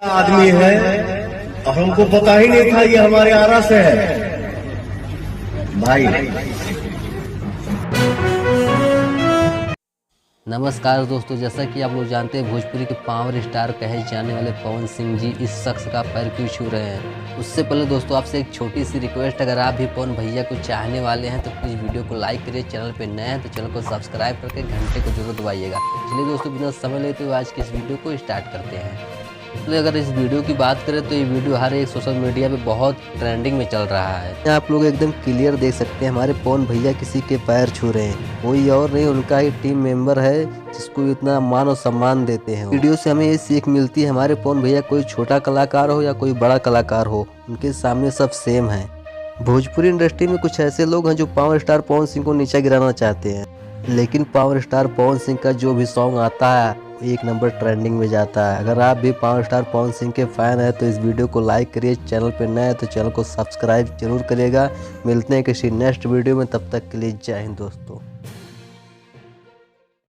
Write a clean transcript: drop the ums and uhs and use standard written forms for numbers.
आदमी है और हमको पता ही नहीं था ये हमारे आरा से है भाई। नमस्कार दोस्तों, जैसा कि आप लोग जानते हैं भोजपुरी के पावर स्टार कहे जाने वाले पवन सिंह जी इस शख्स का पैर क्यों छू रहे हैं। उससे पहले दोस्तों आपसे एक छोटी सी रिक्वेस्ट, अगर आप भी पवन भैया को चाहने वाले हैं तो प्लीज़ वीडियो को लाइक करिए, चैनल पे नए हैं तो चैनल को सब्सक्राइब करके घंटे को जरूर दबाइएगा। चलिए दोस्तों बिना समय लेते हुए आज के इस वीडियो को स्टार्ट करते हैं। तो अगर इस वीडियो की बात करें तो ये वीडियो हर एक सोशल मीडिया पे बहुत ट्रेंडिंग में चल रहा है। आप लोग एकदम क्लियर देख सकते हैं हमारे पवन भैया किसी के पैर छू रहे हैं, कोई और नहीं उनका ही टीम मेंबर है जिसको इतना मान और सम्मान देते हैं। वीडियो से हमें ये सीख मिलती है हमारे पवन भैया कोई छोटा कलाकार हो या कोई बड़ा कलाकार हो, उनके सामने सब सेम है। भोजपुरी इंडस्ट्री में कुछ ऐसे लोग हैं जो पावर स्टार पवन सिंह को नीचे गिराना चाहते हैं, लेकिन पावर स्टार पवन सिंह का जो भी सॉन्ग आता है एक नंबर ट्रेंडिंग में जाता है। अगर आप भी पावर स्टार पवन सिंह के फैन हैं तो इस वीडियो को लाइक करिए, चैनल पर नए हैं तो चैनल को सब्सक्राइब जरूर करिएगा। मिलते हैं किसी नेक्स्ट वीडियो में, तब तक के लिए जय हिंद दोस्तों।